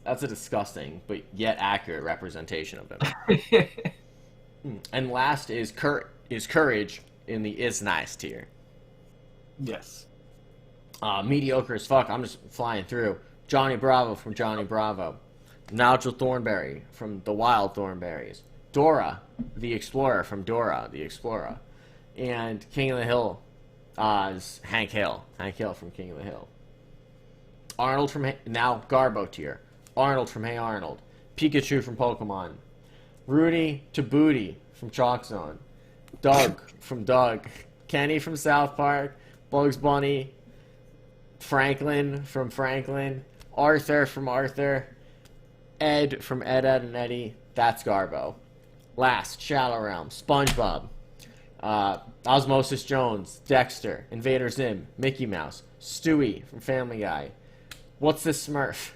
That's a disgusting but yet accurate representation of him. And last is Courage in the is nice tier. Yes. Mediocre as fuck. I'm just flying through. Johnny Bravo from Johnny Bravo. Nigel Thornberry from The Wild Thornberries. Dora, the Explorer from Dora, the Explorer. And King of the Hill is Hank Hill. Hank Hill from King of the Hill. Arnold from... Now Garbo tier. Arnold from Hey Arnold. Pikachu from Pokemon. Rudy to Booty from Chalk Zone. Doug from Doug. Kenny from South Park. Bugs Bunny. Franklin from Franklin. Arthur from Arthur. Ed from Ed, Ed, and Eddie. That's Garbo. Last, Shallow Realm. SpongeBob. Osmosis Jones. Dexter. Invader Zim. Mickey Mouse. Stewie from Family Guy. What's this Smurf?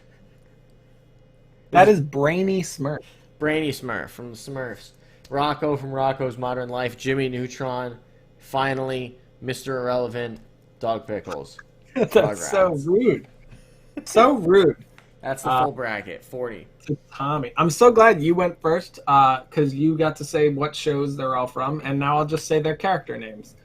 That is Brainy Smurf. Brainy Smurf from the Smurfs. Rocco from Rocco's Modern Life. Jimmy Neutron. Finally, Mr. Irrelevant. Dog Pickles. That's so rude. So rude. That's the full bracket. 40. To Tommy. I'm so glad you went first because you got to say what shows they're all from, and now I'll just say their character names.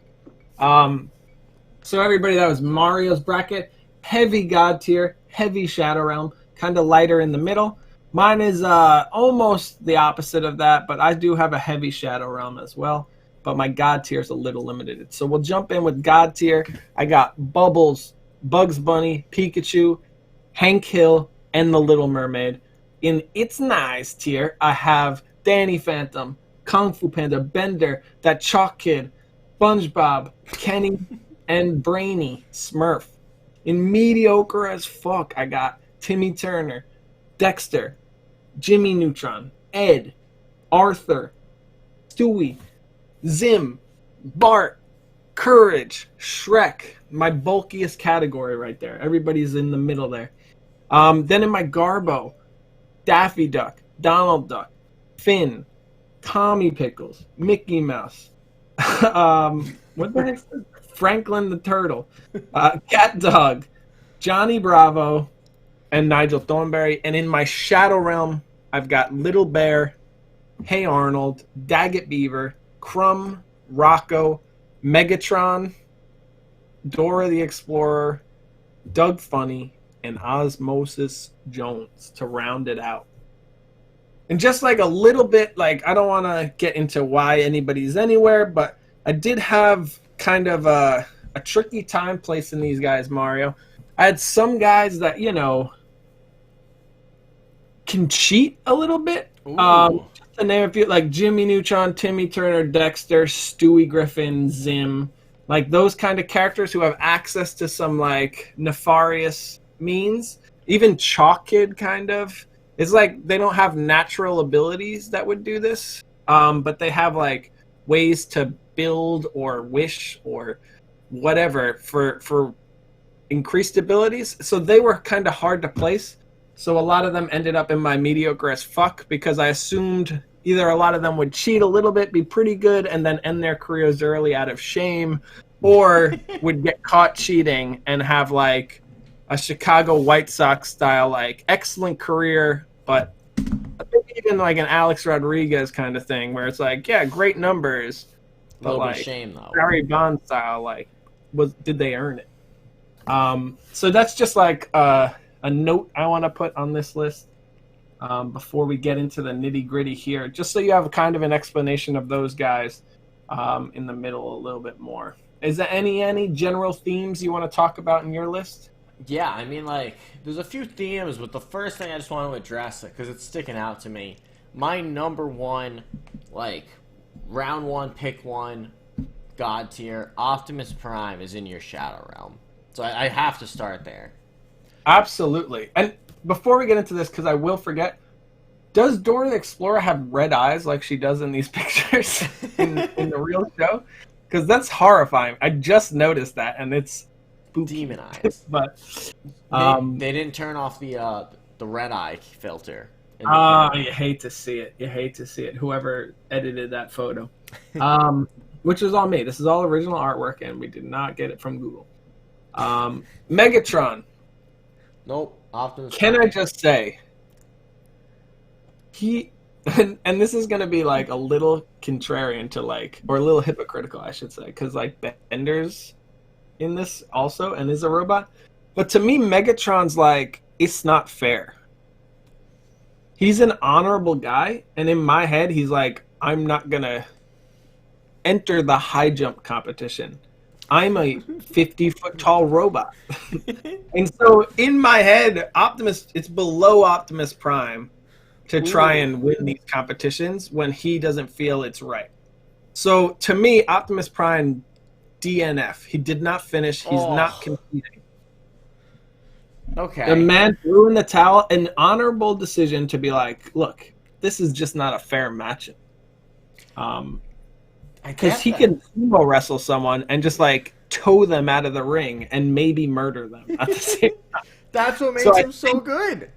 So everybody, that was Mario's bracket. Heavy God tier, heavy Shadow Realm, kind of lighter in the middle. Mine is almost the opposite of that, but I do have a heavy Shadow Realm as well. But my God tier is a little limited. So we'll jump in with God tier. I got Bubbles, Bugs Bunny, Pikachu, Hank Hill, and The Little Mermaid. In It's Nice tier, I have Danny Phantom, Kung Fu Panda, Bender, That Chalk Kid, SpongeBob, Kenny, and Brainy Smurf. In Mediocre as fuck, I got Timmy Turner, Dexter, Jimmy Neutron, Ed, Arthur, Stewie, Zim, Bart, Courage, Shrek. My bulkiest category right there. Everybody's in the middle there. Then in my Garbo, Daffy Duck, Donald Duck, Finn, Tommy Pickles, Mickey Mouse, what the heck? Franklin the Turtle, Cat Dog, Johnny Bravo, and Nigel Thornberry. And in my Shadow Realm, I've got Little Bear, Hey Arnold, Daggett Beaver, Crumb, Rocco, Megatron, Dora the Explorer, Doug Funny, and Osmosis Jones to round it out. And just like a little bit, like, I don't want to get into why anybody's anywhere, but I did have kind of a tricky time placing these guys, Mario. I had some guys that, can cheat a little bit. Just to name a few, like Jimmy Neutron, Timmy Turner, Dexter, Stewie Griffin, Zim. Like those kind of characters who have access to some like nefarious means. Even Chalk Kid kind of. It's like they don't have natural abilities that would do this. But they have like ways to build or wish or whatever for increased abilities. So they were kind of hard to place. So a lot of them ended up in my mediocre as fuck because I assumed either a lot of them would cheat a little bit, be pretty good, and then end their careers early out of shame, or would get caught cheating and have like a Chicago White Sox style, like excellent career, but I think even like an Alex Rodriguez kind of thing where it's like, yeah, great numbers, but like shame though. Barry Bonds style, like did they earn it? So that's just like a note I want to put on this list before we get into the nitty gritty here, just so you have kind of an explanation of those guys in the middle a little bit more. Is there any general themes you want to talk about in your list? Yeah, I mean, like, there's a few themes, but the first thing I just want to address it because it's sticking out to me. My number one, like, round one, pick one, God tier, Optimus Prime is in your Shadow Realm. So I have to start there. Absolutely. And before we get into this, because I will forget, does Dora the Explorer have red eyes like she does in these pictures in the real show? Because that's horrifying. I just noticed that, and it's spooky. Demon eyes. But they didn't turn off the red eye filter. You hate to see it. You hate to see it. Whoever edited that photo, which is all me. This is all original artwork, and we did not get it from Google. Megatron. Nope. Optimus Can Prime. I just say, and this is going to be like a little contrarian to like, or a little hypocritical, I should say, because like Bender's in this also and is a robot. But to me, Megatron's like, it's not fair. He's an honorable guy, and in my head, he's like, I'm not going to enter the high jump competition. I'm a 50-foot tall robot. And so in my head, it's below Optimus Prime to try and win these competitions when he doesn't feel it's right. So to me, Optimus Prime DNF. He did not finish. He's not competing. Okay. The man threw in the towel, an honorable decision to be like, look, this is just not a fair matchup. Because he can sumo wrestle someone and just like tow them out of the ring and maybe murder them at the same time. That's what makes him so good.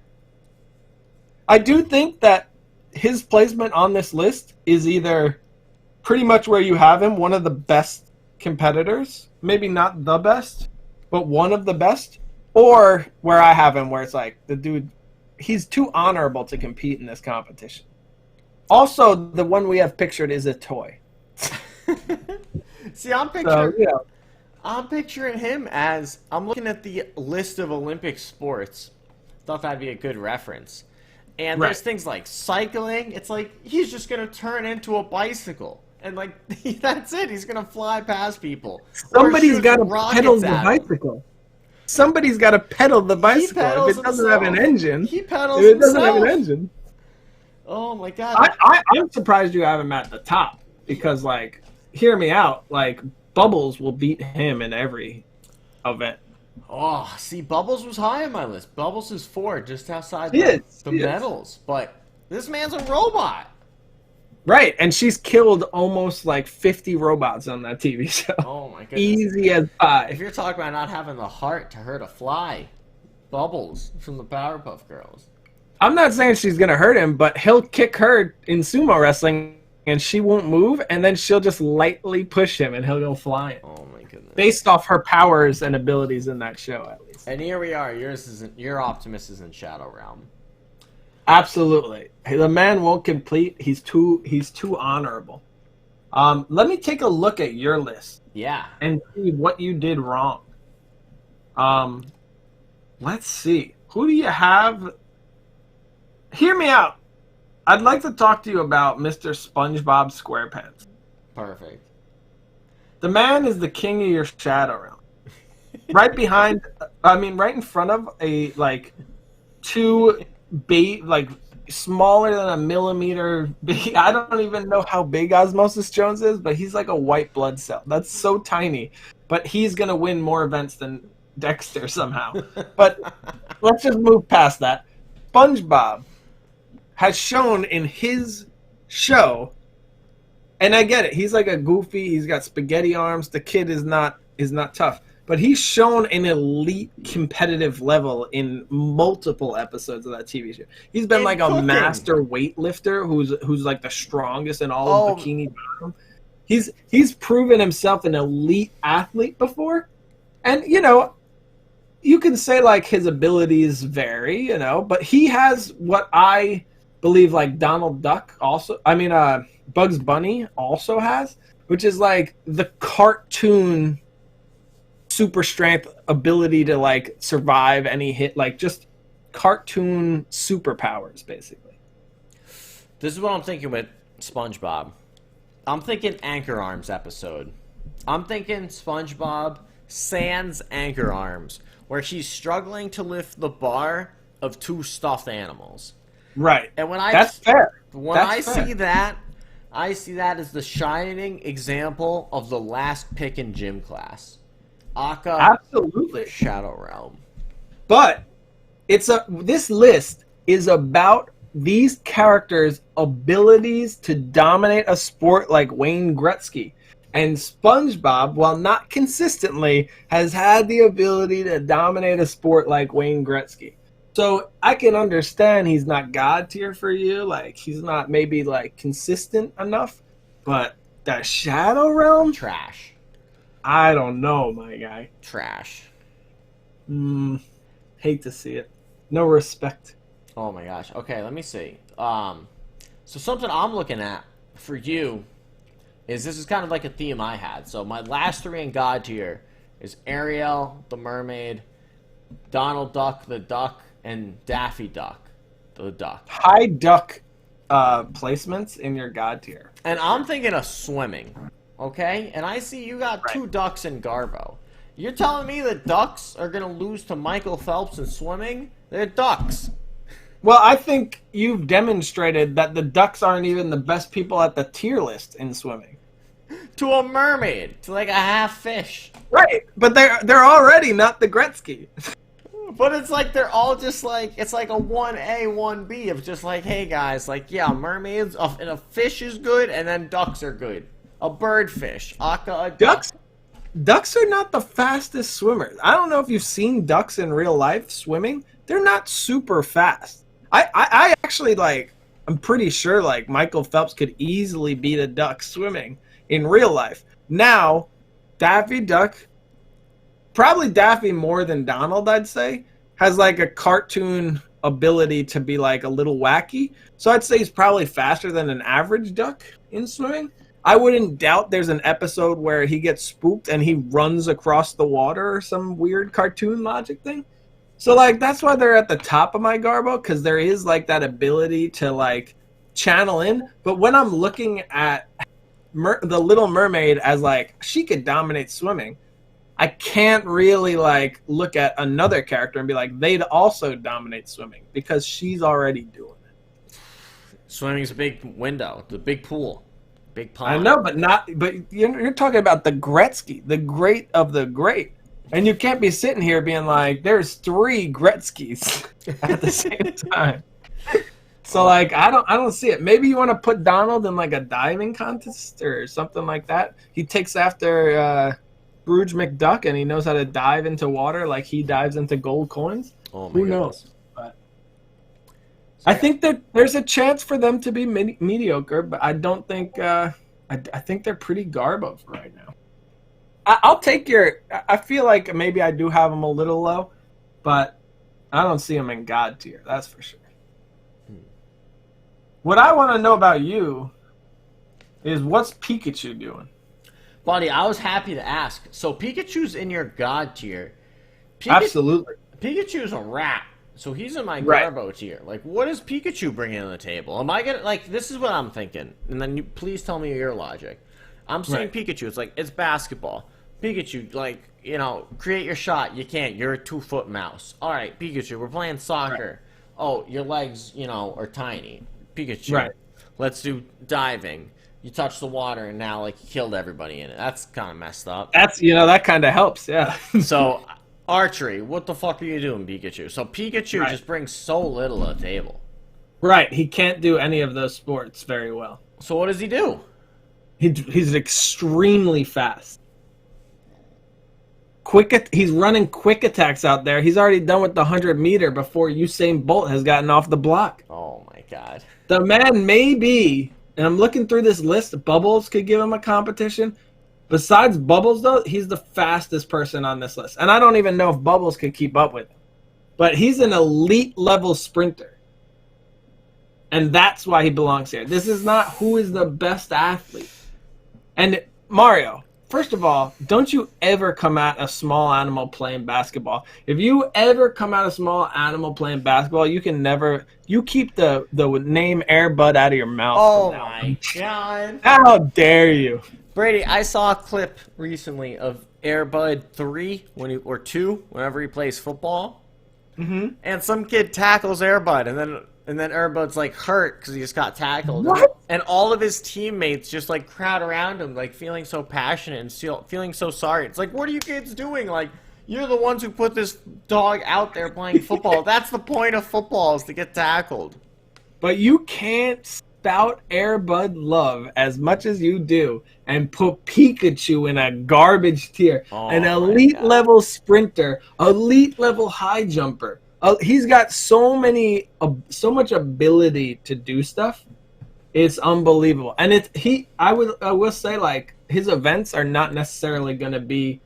I do think that his placement on this list is either pretty much where you have him, one of the best competitors, maybe not the best, but one of the best, or where I have him where it's like, the dude, he's too honorable to compete in this competition. Also, the one we have pictured is a toy. See, I'm picturing him as, I'm looking at the list of Olympic sports. Thought that'd be a good reference. And there's things like cycling. It's like he's just gonna turn into a bicycle, and like that's it. He's gonna fly past people. Somebody's got to pedal the bicycle. Somebody's got to pedal the bicycle. If it doesn't have an engine, he pedals if it doesn't have an engine. Oh my god! I'm surprised you have him at the top because, like, hear me out. Like, Bubbles will beat him in every event. Oh, see, Bubbles was high on my list. Bubbles is 4, just outside the medals. But this man's a robot. Right, and she's killed almost like 50 robots on that TV show. Oh my goodness. Easy as pie. If you're talking about not having the heart to hurt a fly, Bubbles from the Powerpuff Girls. I'm not saying she's going to hurt him, but he'll kick her in sumo wrestling and she won't move, and then she'll just lightly push him and he'll go flying. Oh my goodness. Based off her powers and abilities in that show, at least. And here we are. Your Optimus is in Shadow Realm. Absolutely. The man won't complete. He's too honorable. Let me take a look at your list Yeah. and see what you did wrong. Let's see. Who do you have? Hear me out. I'd like to talk to you about Mr. SpongeBob SquarePants. Perfect. The man is the king of your shadow realm. Right right in front of a two smaller than a millimeter big. I don't even know how big Osmosis Jones is, but he's like a white blood cell. That's so tiny. But he's gonna win more events than Dexter somehow. But let's just move past that. SpongeBob has shown in his show, and I get it. He's like a goofy. He's got spaghetti arms. The kid is not tough, but he's shown an elite competitive level in multiple episodes of that TV show. He's been like a master weightlifter who's like the strongest in all of Bikini Bottom. He's proven himself an elite athlete before, and you can say like his abilities vary, but he has what I believe like Donald Duck also. I mean, Bugs Bunny also has, which is like the cartoon super strength ability to like survive any hit, like just cartoon superpowers basically. This is what I'm thinking with SpongeBob. I'm thinking Anchor Arms episode. I'm thinking SpongeBob sans Anchor Arms, where she's struggling to lift the bar of two stuffed animals. Right. And that's fair. I see that as the shining example of the last pick in gym class. Aka, absolutely. Shadow Realm. But this list is about these characters' abilities to dominate a sport like Wayne Gretzky. And SpongeBob, while not consistently, has had the ability to dominate a sport like Wayne Gretzky. So I can understand he's not God tier for you. Like, he's not maybe like consistent enough. But the Shadow Realm? Trash. I don't know, my guy. Trash. Hate to see it. No respect. Oh my gosh. Okay, let me see. So something I'm looking at for you is this is kind of like a theme I had. So my last three in God tier is Ariel, the mermaid, Donald Duck, the duck, and Daffy Duck, the duck. High duck placements in your God tier. And I'm thinking of swimming, okay? And I see you got two ducks in Garbo. You're telling me the ducks are going to lose to Michael Phelps in swimming? They're ducks. Well, I think you've demonstrated that the ducks aren't even the best people at the tier list in swimming. To a mermaid, to like a half fish. Right, but they're already not the Gretzky. But it's like they're all just like, it's like a 1A, 1B of just like, hey guys, like, yeah, mermaids, and a fish is good, and then ducks are good. A birdfish, aka a duck. Ducks are not the fastest swimmers. I don't know if you've seen ducks in real life swimming. They're not super fast. I actually, like, I'm pretty sure, like, Michael Phelps could easily beat a duck swimming in real life. Now, Daffy Duck, probably Daffy more than Donald, I'd say, has, like, a cartoon ability to be, like, a little wacky. So I'd say he's probably faster than an average duck in swimming. I wouldn't doubt there's an episode where he gets spooked and he runs across the water or some weird cartoon logic thing. So, like, that's why they're at the top of my Garbo, because there is, like, that ability to, like, channel in. But when I'm looking at the Little Mermaid as, like, she could dominate swimming, I can't really, like, look at another character and be like, they'd also dominate swimming, because she's already doing it. Swimming's a big window, the big pool, big pond. I know, but you're talking about the Gretzky, the great of the great. And you can't be sitting here being like, there's 3 Gretzkys at the same time. So, like, I don't see it. Maybe you want to put Donald in, like, a diving contest or something like that. He takes after Bruges McDuck, and he knows how to dive into water like he dives into gold coins. Oh my Who knows? But I think that there's a chance for them to be mediocre, but I don't think I think they're pretty Garbo right now. I'll take your. I feel like maybe I do have them a little low, but I don't see them in God tier. That's for sure. What I want to know about you is what's Pikachu doing? Buddy, I was happy to ask. So Pikachu's in your God tier. Absolutely. Pikachu's a rat. So he's in my Right. Garbo tier. Like, what is Pikachu bringing to the table? Am I gonna like? This is what I'm thinking, and then you please tell me your logic. I'm saying Right. Pikachu. It's like it's basketball. Pikachu, like create your shot. You can't. You're a 2-foot mouse. All right, Pikachu. We're playing soccer. Right. Oh, your legs, are tiny. Pikachu. Right. Let's do diving. You touch the water, and now like you killed everybody in it. That's kind of messed up. That's that kind of helps. Yeah. So. Archery, what the fuck are you doing, Pikachu? So Pikachu just brings so little to the table. Right, he can't do any of those sports very well. So what does he do? He's extremely fast. He's running quick attacks out there. He's already done with the 100-meter before Usain Bolt has gotten off the block. Oh my god. The man may be, and I'm looking through this list, Bubbles could give him a competition. Besides Bubbles, though, he's the fastest person on this list. And I don't even know if Bubbles could keep up with him. But he's an elite-level sprinter. And that's why he belongs here. This is not who is the best athlete. And Mario, first of all, don't you ever come at a small animal playing basketball. If you ever come at a small animal playing basketball, you keep the name Air Bud out of your mouth. Oh my god. How dare you? Brady, I saw a clip recently of Air Bud 3 or 2 whenever he plays football. Mm-hmm. And some kid tackles Air Bud, and then Air Bud's like hurt because he just got tackled. What? And all of his teammates just like crowd around him, like feeling so passionate and feeling so sorry. It's like, what are you kids doing? Like, you're the ones who put this dog out there playing football. That's the point of football, is to get tackled. But you can't spout Air Bud love as much as you do and put Pikachu in a garbage tier. Oh, an elite level sprinter, elite level high jumper. He's got so much ability to do stuff. It's unbelievable. And I will say, like, his events are not necessarily going to be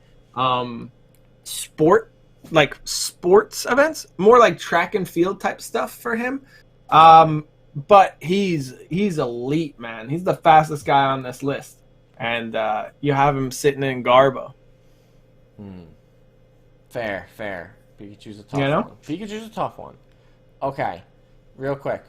sports events, more like track and field type stuff for him. But he's elite, man. He's the fastest guy on this list. And you have him sitting in Garbo. Fair. Pikachu's a tough one. Pikachu's a tough one. Okay, real quick.